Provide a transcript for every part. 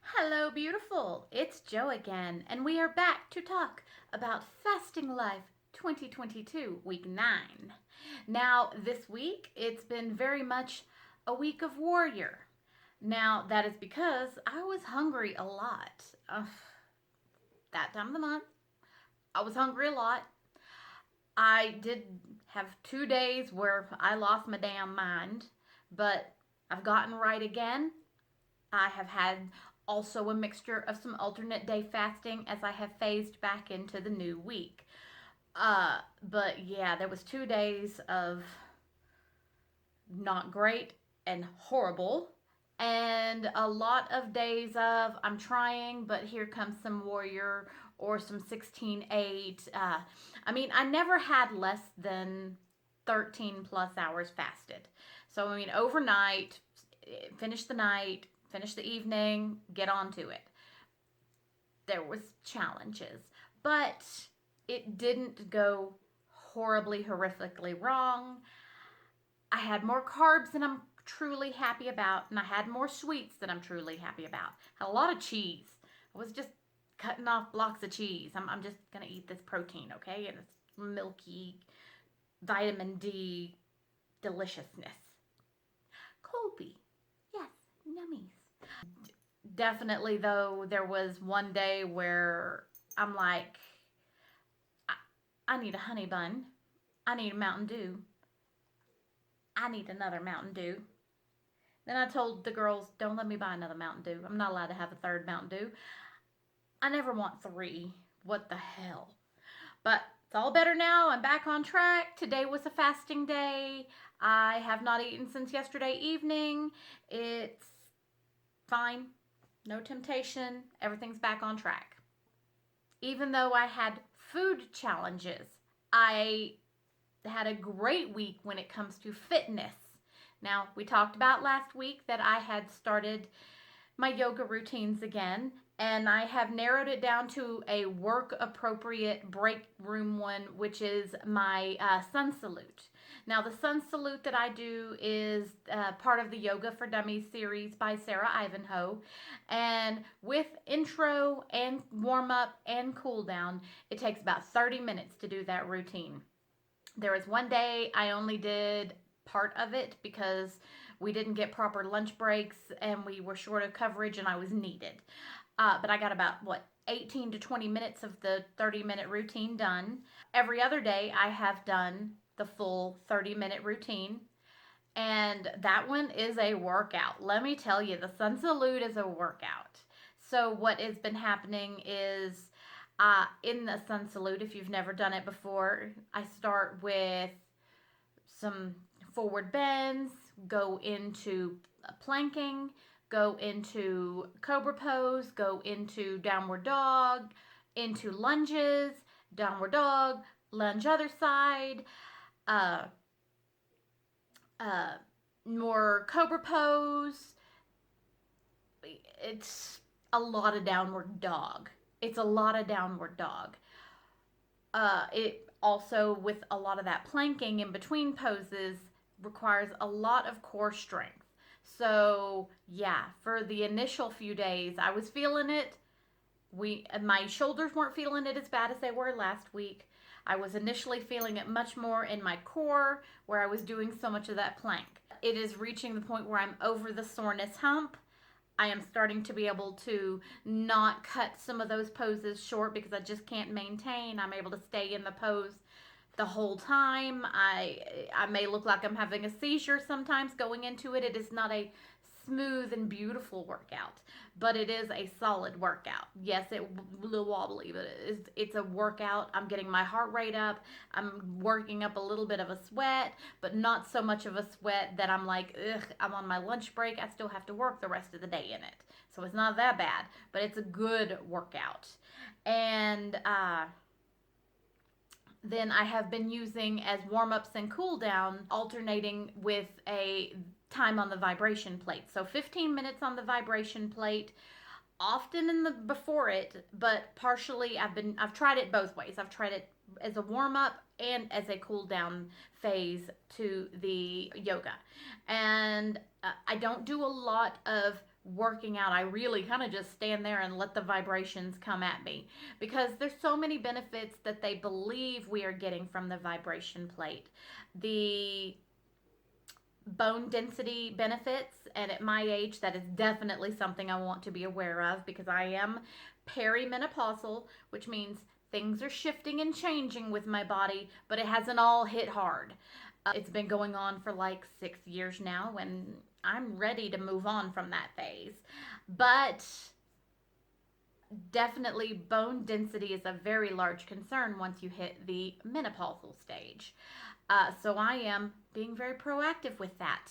Hello, beautiful. It's Jo again, and we are back to talk about Fasting Life 2022, week 9. Now, this week, it's been very much a week of warrior. Now, that is because I was hungry a lot. That time of the month, I was hungry a lot. I did have 2 days where I lost my damn mind, but I've gotten right again. I have had also a mixture of some alternate day fasting as I have phased back into the new week. But yeah, there was 2 days of not great and horrible, and a lot of days of I'm trying, but here comes some warrior or some 16-8. I never had less than 13 plus hours fasted. So, overnight, finish the night, finish the evening, get on to it. There was challenges, but it didn't go horribly, horrifically wrong. I had more carbs than I'm truly happy about, and I had more sweets than I'm truly happy about. Had a lot of cheese. I was just cutting off blocks of cheese. I'm just gonna eat this protein, okay? And it's milky, vitamin D deliciousness. Colby, yes, yummies. Definitely, though, there was one day where I'm like, I need a honey bun. I need a Mountain Dew. I need another Mountain Dew. Then I told the girls, don't let me buy another Mountain Dew. I'm not allowed to have a third Mountain Dew. I never want 3. What the hell? But it's all better now. I'm back on track. Today was a fasting day. I have not eaten since yesterday evening. It's fine. No temptation. Everything's back on track. Even though I had food challenges, I had a great week when it comes to fitness. Now, we talked about last week that I had started my yoga routines again, and I have narrowed it down to a work appropriate break room one, which is my sun salute. Now, the sun salute that I do is part of the Yoga for Dummies series by Sarah Ivanhoe, and with intro and warm up and cool down, it takes about 30 minutes to do that routine. There was one day I only did part of it because we didn't get proper lunch breaks and we were short of coverage and I was needed. But I got about, 18 to 20 minutes of the 30-minute routine done. Every other day I have done the full 30-minute routine. And that one is a workout. Let me tell you, the sun salute is a workout. So what has been happening is in the sun salute, if you've never done it before, I start with some forward bends, go into planking, go into cobra pose, go into downward dog, into lunges, downward dog, lunge other side, more cobra pose. It's a lot of downward dog. It's a lot of downward dog. It also, with a lot of that planking in between poses, requires a lot of core strength. So yeah, for the initial few days, I was feeling it. My shoulders weren't feeling it as bad as they were last week. I was initially feeling it much more in my core where I was doing so much of that plank. It is reaching the point where I'm over the soreness hump. I am starting to be able to not cut some of those poses short because I just can't maintain. I'm able to stay in the pose the whole time. I may look like I'm having a seizure sometimes going into it. It is not a smooth and beautiful workout, but it is a solid workout. Yes, it's a little wobbly, but it's a workout. I'm getting my heart rate up. I'm working up a little bit of a sweat, but not so much of a sweat that I'm like, ugh, I'm on my lunch break. I still have to work the rest of the day in it. So it's not that bad, but it's a good workout. And then I have been using as warm-ups and cool down, alternating with a time on the vibration plate. So 15 minutes on the vibration plate, often in the before it, but partially I've tried it both ways. I've tried it as a warm up and as a cool down phase to the yoga. And I don't do a lot of working out. I really kind of just stand there and let the vibrations come at me because there's so many benefits that they believe we are getting from the vibration plate. The bone density benefits, and at my age that is definitely something I want to be aware of because I am perimenopausal, which means things are shifting and changing with my body, but it hasn't all hit hard. It's been going on for like 6 years now, and I'm ready to move on from that phase. But definitely bone density is a very large concern once you hit the menopausal stage. So I am being very proactive with that.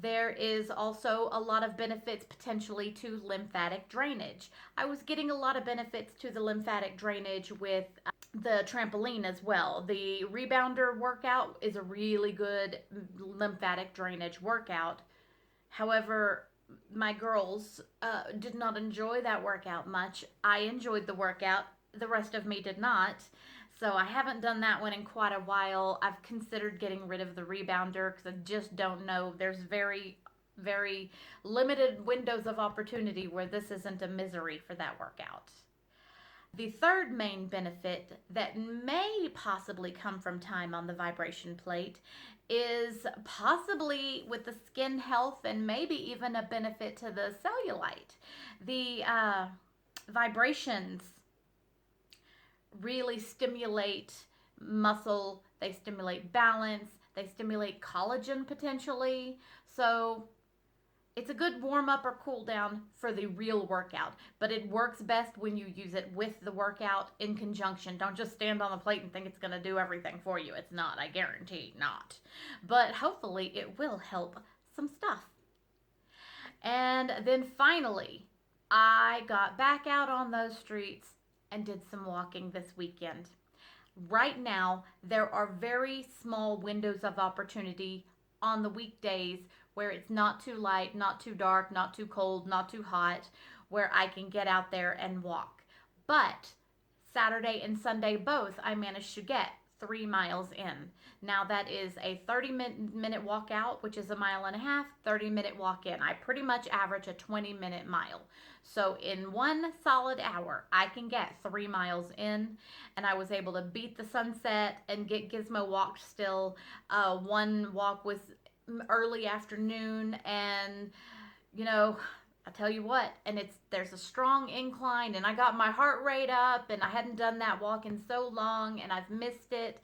There is also a lot of benefits potentially to lymphatic drainage. I was getting a lot of benefits to the lymphatic drainage with the trampoline as well. The rebounder workout is a really good lymphatic drainage workout. However, my girls did not enjoy that workout much. I enjoyed the workout, the rest of me did not. So I haven't done that one in quite a while. I've considered getting rid of the rebounder because I just don't know. There's very limited windows of opportunity where this isn't a misery for that workout. The third main benefit that may possibly come from time on the vibration plate is possibly with the skin health and maybe even a benefit to the cellulite. The vibrations really stimulate muscle, they stimulate balance, they stimulate collagen potentially. So it's a good warm up or cool down for the real workout, but it works best when you use it with the workout in conjunction. Don't just stand on the plate and think it's going to do everything for you. It's not, I guarantee not. But hopefully it will help some stuff. And then finally, I got back out on those streets and did some walking this weekend. Right now, there are very small windows of opportunity on the weekdays where it's not too light, not too dark, not too cold, not too hot, where I can get out there and walk. But Saturday and Sunday both, I managed to get 3 miles in. Now that is a 30-minute walk out, which is a mile and a half, 30-minute walk in. I pretty much average a 20-minute mile. So in 1 solid hour, I can get 3 miles in, and I was able to beat the sunset and get Gizmo walked still. One walk was early afternoon, and you know, I tell you what, and there's a strong incline, and I got my heart rate up, and I hadn't done that walk in so long, and I've missed it.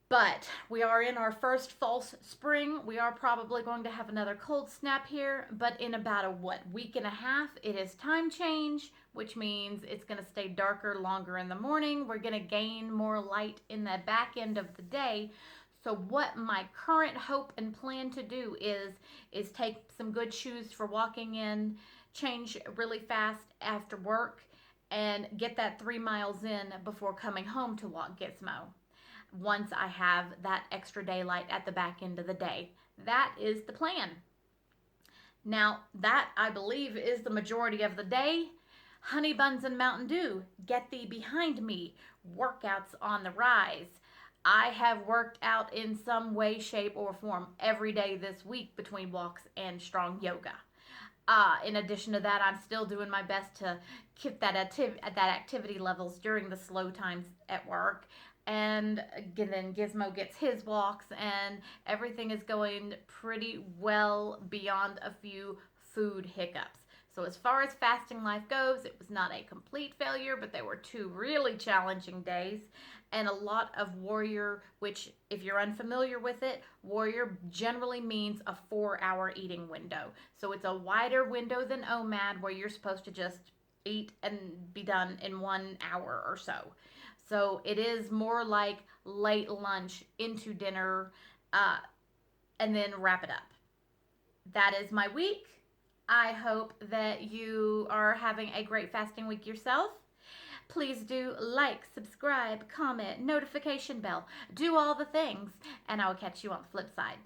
But we are in our first false spring. We are probably going to have another cold snap here, but in about a week and a half, it is time change, which means it's going to stay darker longer in the morning. We're going to gain more light in the back end of the day. So what my current hope and plan to do is take some good shoes for walking in, change really fast after work, and get that 3 miles in before coming home to walk Gizmo once I have that extra daylight at the back end of the day. That is the plan. Now, that I believe is the majority of the day. Honey buns and Mountain Dew, get thee behind me. Workouts on the rise. I have worked out in some way, shape, or form every day this week between walks and strong yoga. In addition to that, I'm still doing my best to keep that activity levels during the slow times at work. And then Gizmo gets his walks, and everything is going pretty well beyond a few food hiccups. So as far as fasting life goes, it was not a complete failure, but there were 2 really challenging days and a lot of warrior, which if you're unfamiliar with it, warrior generally means a 4-hour eating window. So it's a wider window than OMAD, where you're supposed to just eat and be done in 1 hour or so. So it is more like late lunch into dinner, and then wrap it up. That is my week. I hope that you are having a great fasting week yourself. Please do like, subscribe, comment, notification bell, do all the things, and I will catch you on the flip side.